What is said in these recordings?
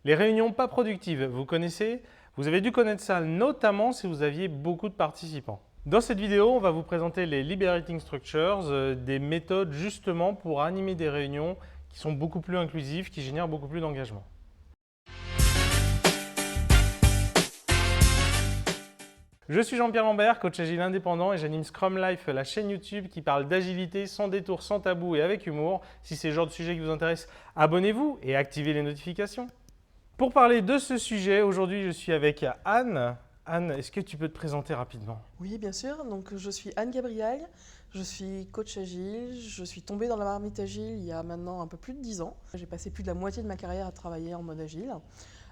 Les réunions pas productives, vous connaissez? Vous avez dû connaître ça, notamment si vous aviez beaucoup de participants. Dans cette vidéo, on va vous présenter les Liberating Structures, des méthodes justement pour animer des réunions qui sont beaucoup plus inclusives, qui génèrent beaucoup plus d'engagement. Je suis Jean-Pierre Lambert, coach agile indépendant et j'anime Scrum Life, la chaîne YouTube qui parle d'agilité sans détour, sans tabou et avec humour. Si c'est le genre de sujet qui vous intéresse, abonnez-vous et activez les notifications. Pour parler de ce sujet, aujourd'hui je suis avec Anne. Anne, est-ce que tu peux te présenter rapidement? Oui, bien sûr. Donc, je suis Anne Gabriel, je suis coach agile. Je suis tombée dans la marmite agile il y a maintenant un peu plus de 10 ans. J'ai passé plus de la moitié de ma carrière à travailler en mode agile.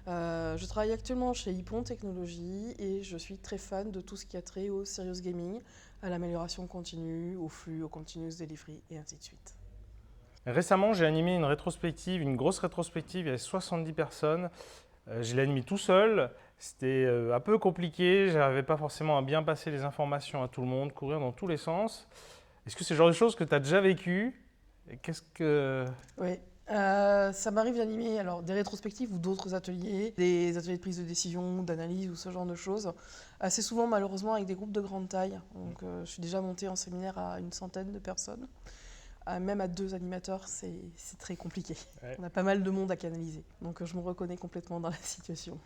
Je travaille actuellement chez Hippon Technologies et je suis très fan de tout ce qui a trait au serious gaming, à l'amélioration continue, au flux, au continuous delivery et ainsi de suite. Récemment, j'ai animé une rétrospective, une grosse rétrospective, il y avait 70 personnes. Je l'ai animé tout seul, c'était un peu compliqué, je n'arrivais pas forcément à bien passer les informations à tout le monde, courir dans tous les sens. Est-ce que c'est le genre de choses que tu as déjà vécu? Et qu'est-ce que... Oui. Ça m'arrive d'animer alors des rétrospectives ou d'autres ateliers, des ateliers de prise de décision, d'analyse ou ce genre de choses. Assez souvent, malheureusement, avec des groupes de grande taille. Donc, je suis déjà montée en séminaire à une centaine de personnes. Même à 2 animateurs, c'est très compliqué. Ouais. On a pas mal de monde à canaliser. Donc, je me reconnais complètement dans la situation.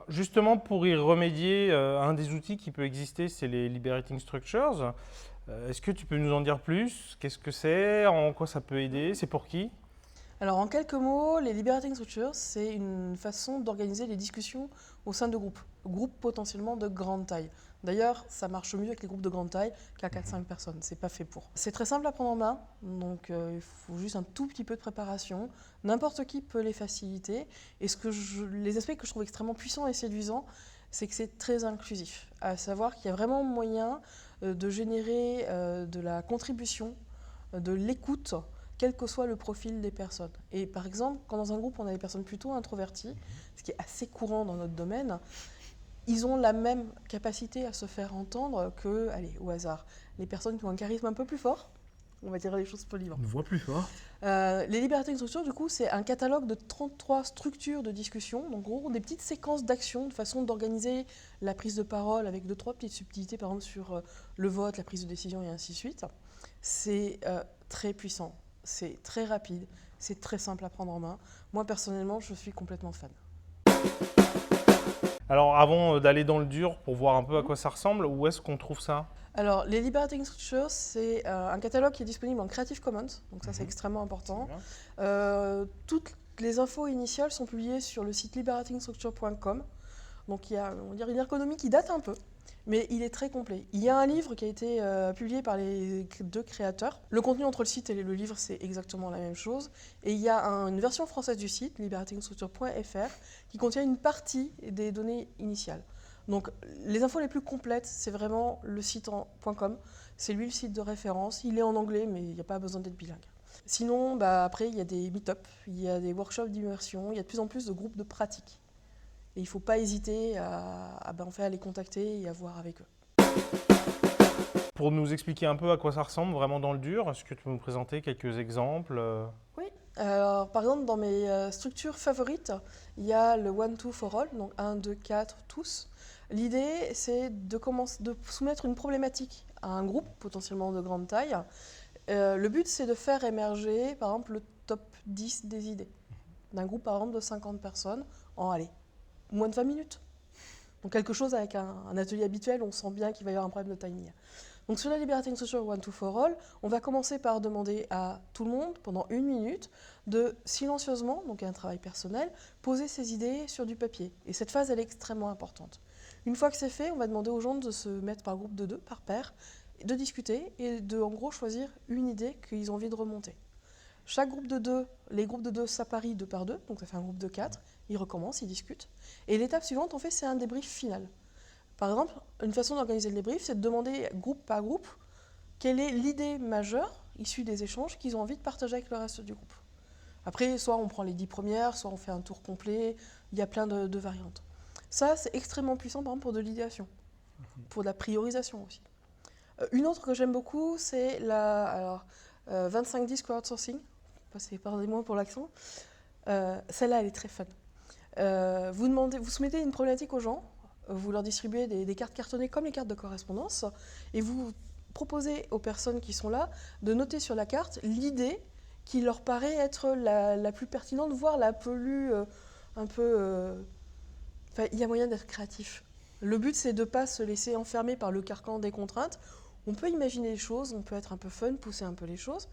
Justement, pour y remédier, un des outils qui peut exister, c'est les Liberating Structures. Est-ce que tu peux nous en dire plus? Qu'est-ce que c'est? En quoi ça peut aider? C'est pour qui? Alors, en quelques mots, les Liberating Structures, c'est une façon d'organiser les discussions au sein de groupes potentiellement de grande taille. D'ailleurs, ça marche mieux avec les groupes de grande taille qu'à 4-5 personnes, c'est pas fait pour. C'est très simple à prendre en main, donc il faut juste un tout petit peu de préparation. N'importe qui peut les faciliter. Et les aspects que je trouve extrêmement puissants et séduisants, c'est que c'est très inclusif. À savoir qu'il y a vraiment moyen de générer de la contribution, de l'écoute, quel que soit le profil des personnes. Et par exemple, quand dans un groupe on a des personnes plutôt introverties, ce qui est assez courant dans notre domaine, ils ont la même capacité à se faire entendre que, allez, au hasard, les personnes qui ont un charisme un peu plus fort, on va dire les choses poliment. Une voix plus forte. Les Liberating Structures, du coup, c'est un catalogue de 33 structures de discussion, donc en gros des petites séquences d'action, de façon d'organiser la prise de parole avec 2-3 petites subtilités, par exemple sur le vote, la prise de décision et ainsi de suite. C'est très puissant, c'est très rapide, c'est très simple à prendre en main. Moi, personnellement, je suis complètement fan. Alors, avant d'aller dans le dur pour voir un peu à quoi ça ressemble, où est-ce qu'on trouve ça? Alors, les Liberating Structures, c'est un catalogue qui est disponible en Creative Commons, donc ça c'est Mhm. extrêmement important. Bien. Toutes les infos initiales sont publiées sur le site liberatingstructure.com. Donc il y a, on va dire, une ergonomie qui date un peu, mais il est très complet. Il y a un livre qui a été publié par les 2 créateurs. Le contenu entre le site et le livre, c'est exactement la même chose. Et il y a une version française du site, liberatingstructure.fr, qui contient une partie des données initiales. Donc les infos les plus complètes, c'est vraiment le site .com. C'est lui le site de référence. Il est en anglais, mais il n'y a pas besoin d'être bilingue. Sinon, après, il y a des meet-up, il y a des workshops d'immersion, il y a de plus en plus de groupes de pratique. Et il ne faut pas hésiter en fait, à les contacter et à voir avec eux. Pour nous expliquer un peu à quoi ça ressemble vraiment dans le dur, est-ce que tu peux nous présenter quelques exemples? Oui. Alors, par exemple, dans mes structures favorites, il y a le one, two for all, donc 1, 2, 4, tous. L'idée, c'est de soumettre une problématique à un groupe, potentiellement de grande taille. Le but, c'est de faire émerger, par exemple, le top 10 des idées d'un groupe, par exemple, de 50 personnes en, allez, moins de 20 minutes. Donc quelque chose avec un atelier habituel, on sent bien qu'il va y avoir un problème de timing. Donc sur la Liberating Structure One to For All, on va commencer par demander à tout le monde, pendant 1 minute, de silencieusement, donc un travail personnel, poser ses idées sur du papier. Et cette phase, elle est extrêmement importante. Une fois que c'est fait, on va demander aux gens de se mettre par groupe de 2, par paire, de discuter et de, en gros, choisir une idée qu'ils ont envie de remonter. Chaque groupe de 2, les groupes de 2 s'apparient 2 par 2, donc ça fait un groupe de 4. Ils recommencent, ils discutent. Et l'étape suivante, on fait, c'est un débrief final. Par exemple, une façon d'organiser le débrief, c'est de demander groupe par groupe quelle est l'idée majeure issue des échanges qu'ils ont envie de partager avec le reste du groupe. Après, soit on prend les 10 premières, soit on fait un tour complet, il y a plein de variantes. Ça, c'est extrêmement puissant, par exemple, pour de l'idéation, pour de la priorisation aussi. Une autre que j'aime beaucoup, c'est la 25-10 crowdsourcing. Pardonnez-moi pour l'accent. Celle-là, elle est très fun. Vous soumettez une problématique aux gens, vous leur distribuez des cartes cartonnées comme les cartes de correspondance, et vous proposez aux personnes qui sont là de noter sur la carte l'idée qui leur paraît être la plus pertinente, voire la plus un peu... Enfin, il y a moyen d'être créatif. Le but, c'est de ne pas se laisser enfermer par le carcan des contraintes. On peut imaginer les choses, on peut être un peu fun, pousser un peu les choses.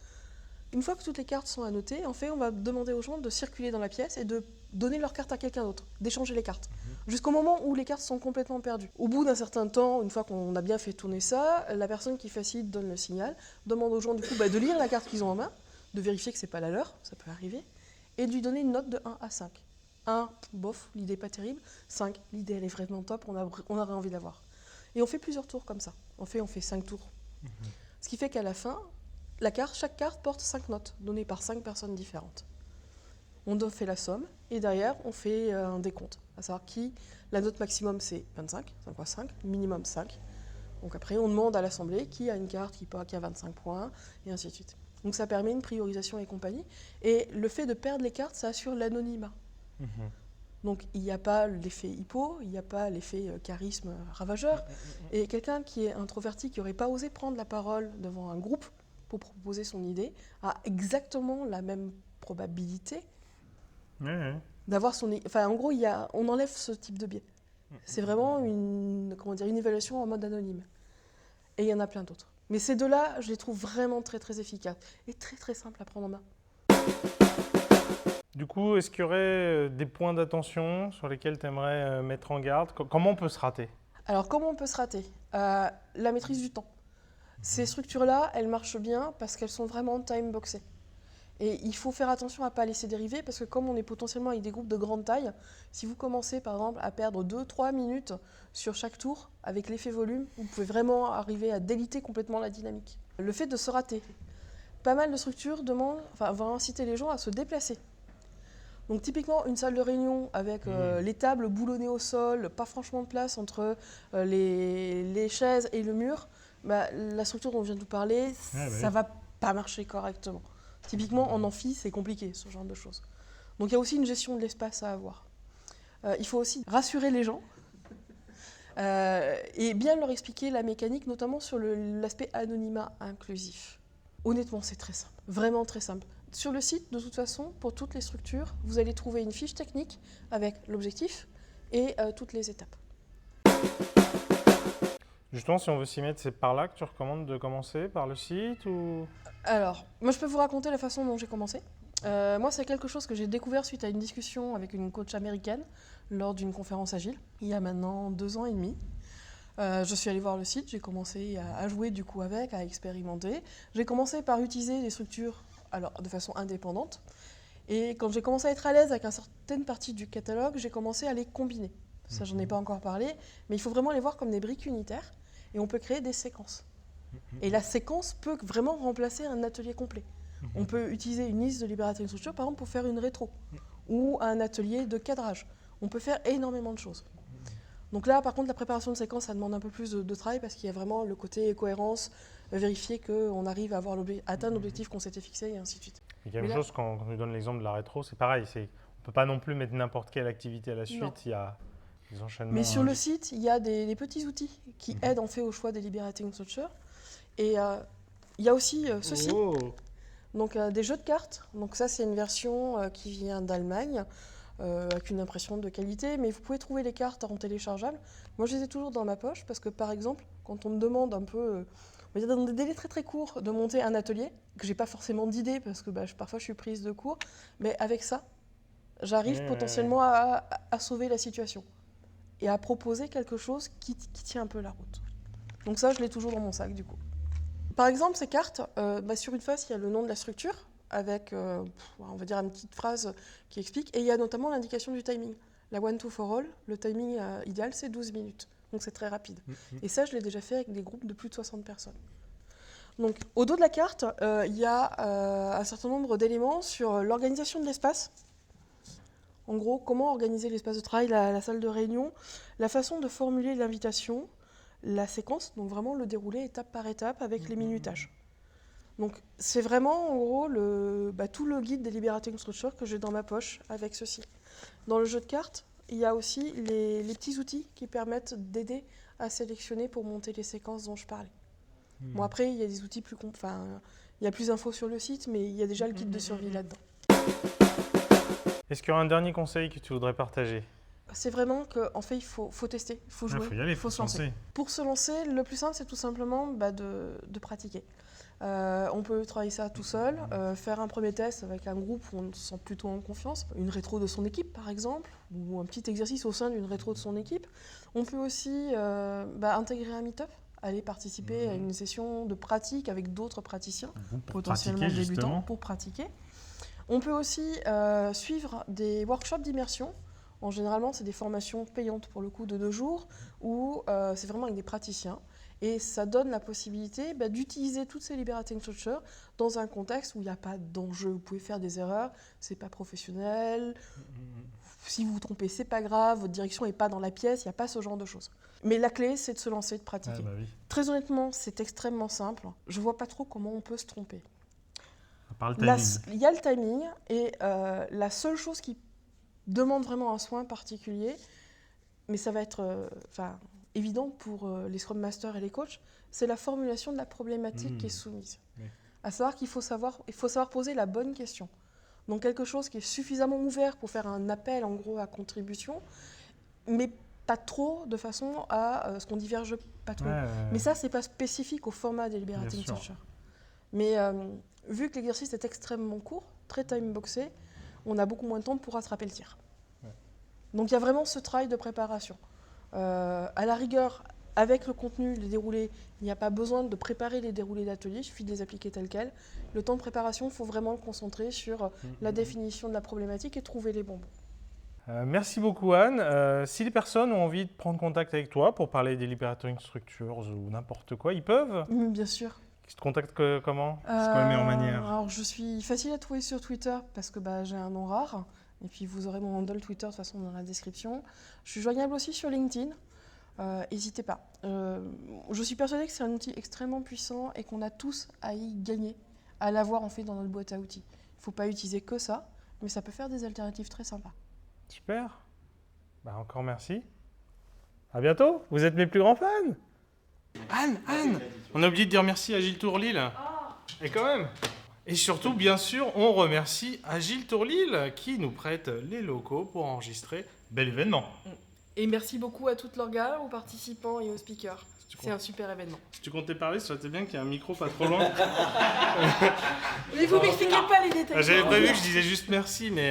Une fois que toutes les cartes sont annotées, en fait, on va demander aux gens de circuler dans la pièce et de donner leur carte à quelqu'un d'autre, d'échanger les cartes, jusqu'au moment où les cartes sont complètement perdues. Au bout d'un certain temps, une fois qu'on a bien fait tourner ça, la personne qui facilite donne le signal, demande aux gens du coup de lire la carte qu'ils ont en main, de vérifier que c'est pas la leur, ça peut arriver, et de lui donner une note de 1 à 5. 1, bof, l'idée pas terrible. 5, l'idée elle est vraiment top, on aurait envie d'avoir. Et on fait plusieurs tours comme ça. On fait 5 tours. Ce qui fait qu'à la fin, chaque carte porte 5 notes, données par 5 personnes différentes. On fait la somme, et derrière, on fait un décompte. À savoir la note maximum c'est 25, 5 fois 5, minimum 5. Donc après, on demande à l'assemblée qui a une carte qui a 25 points, et ainsi de suite. Donc ça permet une priorisation et compagnie. Et le fait de perdre les cartes, ça assure l'anonymat. Donc il n'y a pas l'effet hippo, il n'y a pas l'effet charisme ravageur. Et quelqu'un qui est introverti, qui n'aurait pas osé prendre la parole devant un groupe pour proposer son idée, a exactement la même probabilité d'avoir son... Enfin, en gros, on enlève ce type de biais. C'est vraiment une évaluation en mode anonyme. Et il y en a plein d'autres. Mais ces deux-là, je les trouve vraiment très très efficaces et très très simples à prendre en main. Du coup, est-ce qu'il y aurait des points d'attention sur lesquels tu aimerais mettre en garde? Comment on peut se rater? Alors, comment on peut se rater? La maîtrise du temps. Ces structures-là, elles marchent bien parce qu'elles sont vraiment time-boxées. Et il faut faire attention à ne pas laisser dériver parce que comme on est potentiellement avec des groupes de grande taille, si vous commencez par exemple à perdre 2-3 minutes sur chaque tour, avec l'effet volume, vous pouvez vraiment arriver à déliter complètement la dynamique. Le fait de se rater. Pas mal de structures vont inciter les gens à se déplacer. Donc typiquement, une salle de réunion avec les tables boulonnées au sol, pas franchement de place entre les chaises et le mur, la structure dont je viens de vous parler, ça va pas marcher correctement. Typiquement, en amphi, c'est compliqué, ce genre de choses. Donc il y a aussi une gestion de l'espace à avoir. Il faut aussi rassurer les gens et bien leur expliquer la mécanique, notamment sur l'aspect anonymat inclusif. Honnêtement, c'est très simple, vraiment très simple. Sur le site, de toute façon, pour toutes les structures, vous allez trouver une fiche technique avec l'objectif et toutes les étapes. Justement, si on veut s'y mettre, c'est par là que tu recommandes de commencer, par le site ou... Alors, moi je peux vous raconter la façon dont j'ai commencé. Moi, c'est quelque chose que j'ai découvert suite à une discussion avec une coach américaine lors d'une conférence agile, il y a maintenant 2 ans et demi. Je suis allée voir le site, j'ai commencé à jouer du coup avec, à expérimenter. J'ai commencé par utiliser des structures de façon indépendante. Et quand j'ai commencé à être à l'aise avec une certaine partie du catalogue, j'ai commencé à les combiner. Ça, j'en ai pas encore parlé, mais il faut vraiment les voir comme des briques unitaires et on peut créer des séquences. Et la séquence peut vraiment remplacer un atelier complet. On peut utiliser une liste de Liberating Structure, par exemple, pour faire une rétro ou un atelier de cadrage. On peut faire énormément de choses. Donc là, par contre, la préparation de séquence, ça demande un peu plus de travail parce qu'il y a vraiment le côté cohérence, vérifier qu'on arrive à atteindre l'objectif qu'on s'était fixé et ainsi de suite. Il y a quelque chose, quand tu donnes l'exemple de la rétro, c'est pareil. On ne peut pas non plus mettre n'importe quelle activité à la suite. Non. Il y a des enchaînements. Mais sur le site, il y a des petits outils qui aident en fait au choix des Liberating Structure. Et il y a aussi ceci. Donc des jeux de cartes. Donc ça, c'est une version qui vient d'Allemagne. Avec une impression de qualité, mais vous pouvez trouver les cartes en téléchargeable. Moi, je les ai toujours dans ma poche parce que, par exemple, quand on me demande un peu, on va dire dans des délais très très courts, de monter un atelier, que j'ai pas forcément d'idée parce que parfois je suis prise de court, mais avec ça, j'arrive potentiellement à sauver la situation et à proposer quelque chose qui tient un peu la route. Donc ça, je l'ai toujours dans mon sac du coup. Par exemple, ces cartes, sur une face, il y a le nom de la structure, avec, on va dire, une petite phrase qui explique. Et il y a notamment l'indication du timing. La one to for all, le timing idéal, c'est 12 minutes. Donc c'est très rapide. Et ça, je l'ai déjà fait avec des groupes de plus de 60 personnes. Donc au dos de la carte, il y a un certain nombre d'éléments sur l'organisation de l'espace. En gros, comment organiser l'espace de travail, la salle de réunion, la façon de formuler l'invitation, la séquence, donc vraiment le déroulé étape par étape avec les minutages. Donc c'est vraiment en gros tout le guide des Liberating Structure que j'ai dans ma poche avec ceci. Dans le jeu de cartes, il y a aussi les petits outils qui permettent d'aider à sélectionner pour monter les séquences dont je parlais. Bon après, il y a des outils il y a plus d'infos sur le site, mais il y a déjà le guide de survie là-dedans. Est-ce qu'il y aura un dernier conseil que tu voudrais partager? C'est vraiment qu'en fait, il faut tester, il faut jouer, Il faut y aller, il faut se lancer. Pour se lancer, le plus simple, c'est tout simplement de pratiquer. On peut travailler ça tout seul, faire un premier test avec un groupe où on se sent plutôt en confiance, une rétro de son équipe par exemple, ou un petit exercice au sein d'une rétro de son équipe. On peut aussi intégrer un meet-up, aller participer à une session de pratique avec d'autres praticiens, potentiellement débutants, pour pratiquer. On peut aussi suivre des workshops d'immersion. Généralement, c'est des formations payantes pour le coup de 2 jours, où c'est vraiment avec des praticiens. Et ça donne la possibilité d'utiliser toutes ces liberating structures dans un contexte où il n'y a pas d'enjeu. Vous pouvez faire des erreurs, c'est pas professionnel. Si vous vous trompez, c'est pas grave, votre direction n'est pas dans la pièce, il n'y a pas ce genre de choses. Mais la clé, c'est de se lancer, de pratiquer. Oui. Très honnêtement, c'est extrêmement simple. Je vois pas trop comment on peut se tromper. Il y a le timing, et la seule chose qui demande vraiment un soin particulier, mais ça va être évident pour les Scrum Masters et les coachs, c'est la formulation de la problématique qui est soumise. Oui. À savoir qu'il faut savoir poser la bonne question. Donc quelque chose qui est suffisamment ouvert pour faire un appel en gros à contribution, mais pas trop de façon à ce qu'on diverge pas trop. Mais ça, c'est pas spécifique au format des Liberating Structure. Mais vu que l'exercice est extrêmement court, très time-boxé, on a beaucoup moins de temps pour rattraper le tir. Ouais. Donc il y a vraiment ce travail de préparation. À la rigueur, avec le contenu, les déroulés, il n'y a pas besoin de préparer les déroulés d'atelier, il suffit de les appliquer tels quels. Le temps de préparation, il faut vraiment le concentrer sur la définition de la problématique et trouver les bons mots. Merci beaucoup Anne. Si les personnes ont envie de prendre contact avec toi pour parler des Liberating Structures ou n'importe quoi, ils peuvent? Bien sûr. Ils te contactent comment? C'est quoi la meilleure manière? Alors je suis facile à trouver sur Twitter parce que j'ai un nom rare. Et puis vous aurez mon handle Twitter de toute façon dans la description. Je suis joignable aussi sur LinkedIn. N'hésitez pas. Je suis persuadée que c'est un outil extrêmement puissant et qu'on a tous à y gagner, à l'avoir en fait dans notre boîte à outils. Il ne faut pas utiliser que ça, mais ça peut faire des alternatives très sympas. Super. Encore merci. À bientôt. Vous êtes mes plus grands fans. Anne, on a oublié de dire merci à Gilles Tourlille. Et quand même. Et surtout, bien sûr, on remercie Agile Tourlille qui nous prête les locaux pour enregistrer bel événement. Et merci beaucoup à toute l'orga, aux participants et aux speakers. C'est un super événement. Si tu comptais parler, ça aurait été bien qu'il y ait un micro pas trop loin. Mais vous m'expliquez pas les détails. J'avais prévu que je disais juste merci, mais...